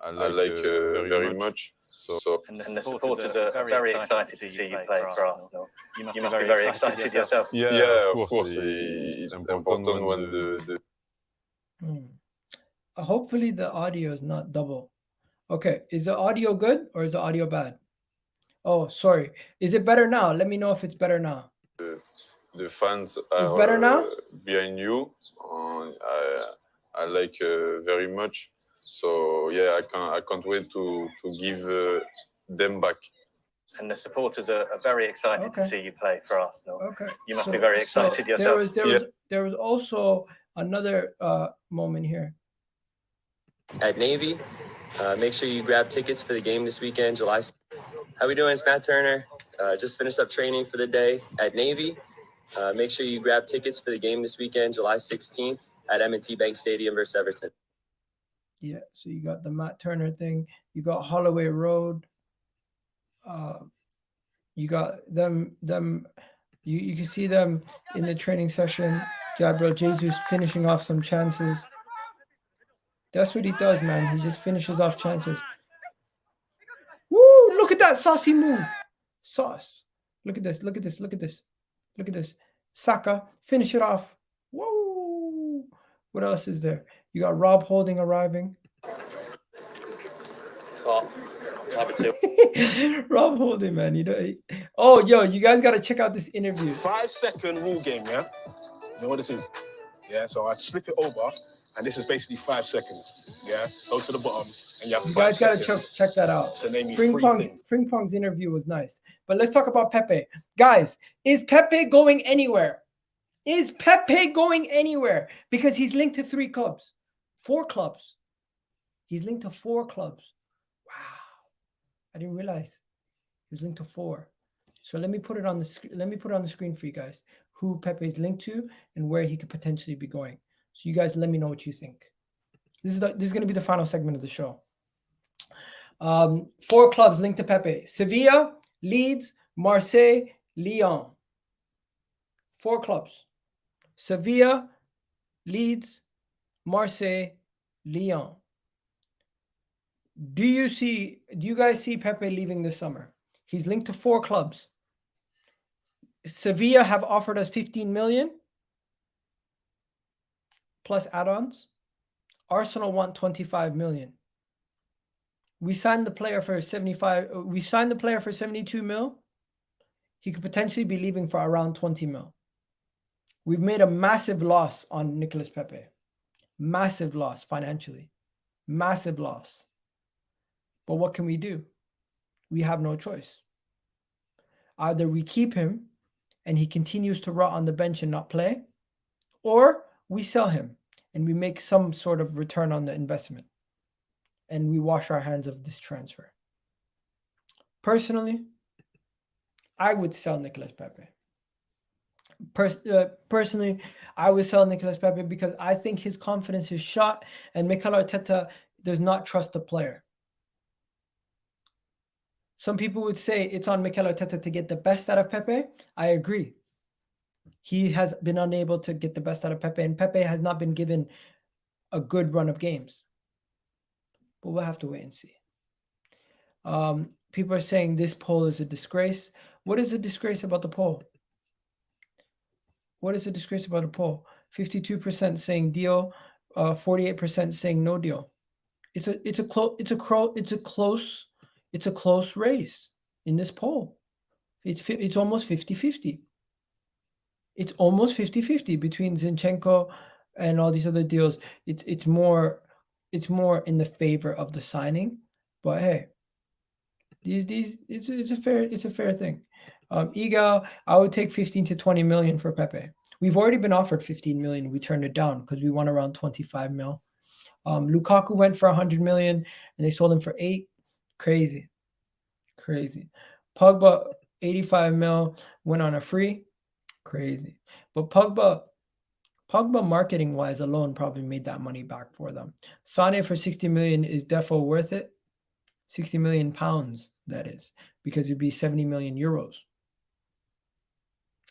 I like very much. So and the supporters are very excited to see you play for Arsenal. You must be very excited yourself. Yeah, of course. It's important when the Hopefully the audio is not double. Okay, is the audio good or is the audio bad? Oh, sorry. Is it better now? Let me know if it's better now. The fans are better now? Behind you. I like very much. So yeah, I can't wait to give them back. And the supporters are very excited to see you play for Arsenal. Okay. You must be very excited yourself. There was also another moment here. At Navy, make sure you grab tickets for the game this weekend, July. How we doing? It's Matt Turner. Just finished up training for the day at Navy. Make sure you grab tickets for the game this weekend, July 16th at M&T Bank Stadium versus Everton. Yeah, so you got the Matt Turner thing. You got Holloway Road. You got them. You can see them in the training session. Gabriel Jesus finishing off some chances. That's what he does, man. He just finishes off chances. Woo! Look at that saucy move. Sauce. Look at this. Look at this. Look at this. Look at this. Saka, finish it off. Whoa! What else is there? You got Rob Holding arriving. Fabrizio. Rob Holding, man. You know. Oh, yo, you guys got to check out this interview. 5-second rule game, yeah? You know what this is? Yeah, so I slip it over, and this is basically 5 seconds. Yeah, go to the bottom, and you have You 5 guys got seconds. to check that out. So name me Fring Pong's interview was nice. But let's talk about Pepe. Guys, is Pepe going anywhere? Is Pepe going anywhere? Because he's linked to 3 clubs. 4 clubs. He's linked to 4 clubs. Wow. I didn't realize he was linked to 4. So let me put it on the screen. Let me put it on the screen for you guys who Pepe is linked to and where he could potentially be going. So you guys let me know what you think. This is going to be the final segment of the show. 4 clubs linked to Pepe: Sevilla, Leeds, Marseille, Lyon. 4 clubs: Sevilla, Leeds, Marseille, Lyon. Do you guys see Pepe leaving this summer? He's linked to 4 clubs. Sevilla have offered us 15 million plus add-ons. Arsenal want 25 million. We signed the player for 75. We signed the player for 72 mil. He could potentially be leaving for around 20 mil. We've made a massive loss on Nicolas Pepe. Massive loss financially. Massive loss. But what can we do? We have no choice. Either we keep him and he continues to rot on the bench and not play, or we sell him and we make some sort of return on the investment and we wash our hands of this transfer. Personally, I would sell Nicolas Pepe. Personally, I would sell Nicolas Pepe because I think his confidence is shot and Mikel Arteta does not trust the player. Some people would say it's on Mikel Arteta to get the best out of Pepe. I agree. He has been unable to get the best out of Pepe, and Pepe has not been given a good run of games. But we'll have to wait and see. People are saying this poll is a disgrace. What is a disgrace about the poll? What is a disgrace about a poll? 52% saying deal, 48% saying no deal. It's a close race in this poll. It's almost 50-50. It's almost 50-50 between Zinchenko and all these other deals. It's more in the favor of the signing. But hey, it's a fair thing. Egal, I would take 15 to 20 million for Pepe. We've already been offered 15 million. We turned it down because we want around 25 mil. Lukaku went for 100 million and they sold him for 8. Crazy. Pogba, 85 mil, went on a free. Crazy. But Pogba marketing wise alone probably made that money back for them. Sane for 60 million is defo worth it. 60 million pounds, that is, because it'd be 70 million euros.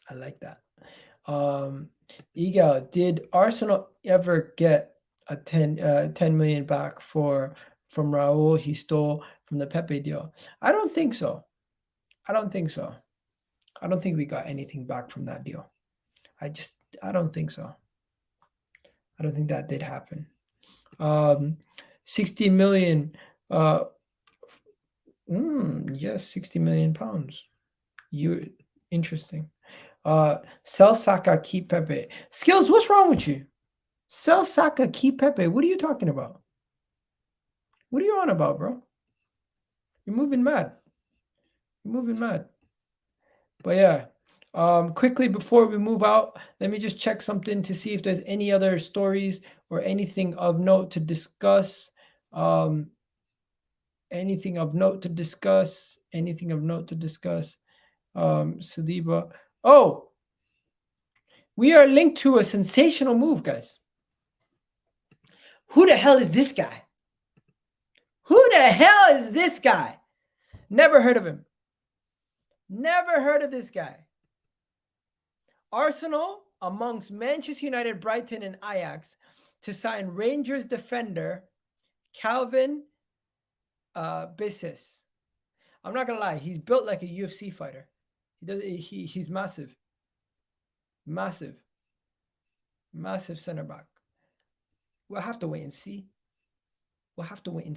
I like that. Iga, did Arsenal ever get a 10 million back from Raul he stole from the Pepe deal? I don't think so. I don't think we got anything back from that deal. I don't think so. I don't think that did happen. 60 million. Yes, 60 million pounds. Interesting. Sell Saka, keep Pepe. Skills, what's wrong with you? Sell Saka, keep Pepe. What are you talking about? What are you on about, bro? You're moving mad. But yeah, quickly before we move out, let me just check something to see if there's any other stories or anything of note to discuss. Anything of note to discuss. Saliba. Oh, we are linked to a sensational move, guys. Who the hell is this guy? Never heard of him. Never heard of this guy. Arsenal, amongst Manchester United, Brighton, and Ajax, to sign Rangers defender Calvin Bissis. I'm not gonna lie, he's built like a UFC fighter. He's massive center back. We'll have to wait and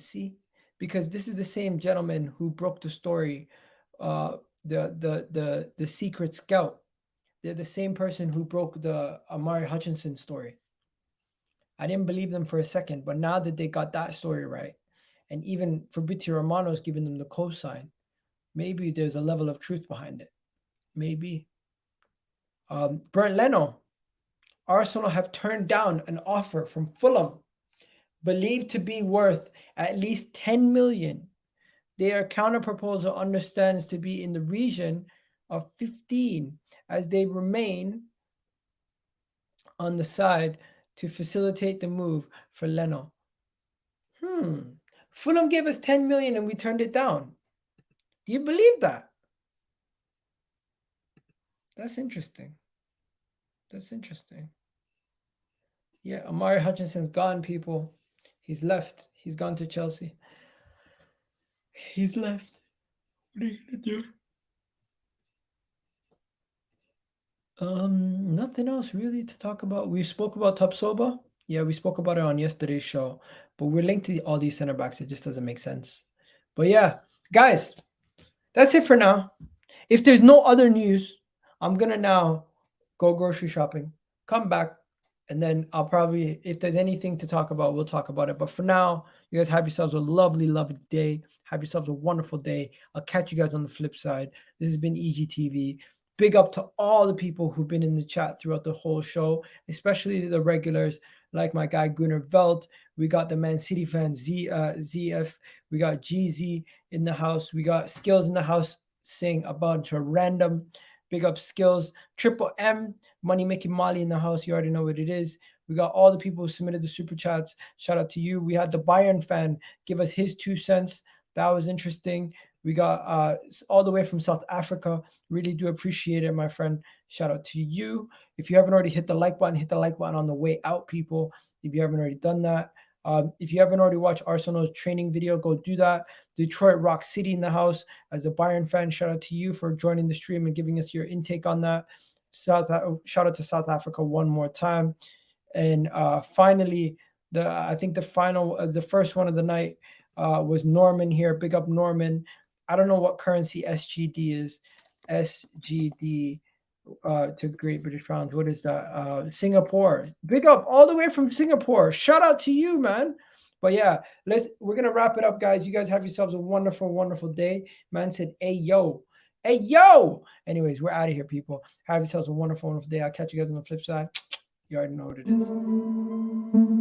see. Because this is the same gentleman who broke the story, the secret scout. They're the same person who broke the Amari Hutchinson story. I didn't believe them for a second, but now that they got that story right, and even Fabrizio Romano is giving them the cosign, maybe there's a level of truth behind it. Maybe. Bernd Leno. Arsenal have turned down an offer from Fulham, believed to be worth at least 10 million. Their counter-proposal understands to be in the region of 15 as they remain on the side to facilitate the move for Leno. Fulham gave us 10 million and we turned it down. Do you believe that? That's interesting. That's interesting. Yeah, Amari Hutchinson's gone, people. He's left. He's gone to Chelsea. He's left. What are you gonna do? Nothing else really to talk about. We spoke about Tapsoba. Yeah, we spoke about it on yesterday's show. But we're linked to all these center backs. It just doesn't make sense. But yeah, guys, that's it for now. If there's no other news, I'm gonna now go grocery shopping, come back, and then I'll probably, if there's anything to talk about, we'll talk about it. But for now, you guys have yourselves a lovely, lovely day. Have yourselves a wonderful day. I'll catch you guys on the flip side. This has been EGTV. Big up to all the people who've been in the chat throughout the whole show, especially the regulars like my guy Gunnar Velt. We got the Man City fan ZF. We got GZ in the house. We got Skills in the house saying a bunch of random. Big up Skills. Triple M, Money Making Molly in the house. You already know what it is. We got all the people who submitted the super chats. Shout out to you. We had the Bayern fan give us his 2 cents. That was interesting. We got all the way from South Africa. Really do appreciate it, my friend. Shout out to you. If you haven't already hit the like button, hit the like button on the way out, people. If you haven't already done that. If you haven't already watched Arsenal's training video, go do that. Detroit Rock City in the house. As a Bayern fan, shout out to you for joining the stream and giving us your intake on that. Shout out to South Africa one more time. And finally, I think the first one of the night was Norman here. Big up Norman. I don't know what currency SGD is. SGD to Great British Pounds. What is that? Singapore. Big up all the way from Singapore. Shout out to you, man. But yeah, we're gonna wrap it up, guys. You guys have yourselves a wonderful, wonderful day. Man said, "Hey yo, hey yo." Anyways, we're out of here, people. Have yourselves a wonderful, wonderful day. I'll catch you guys on the flip side. You already know what it is.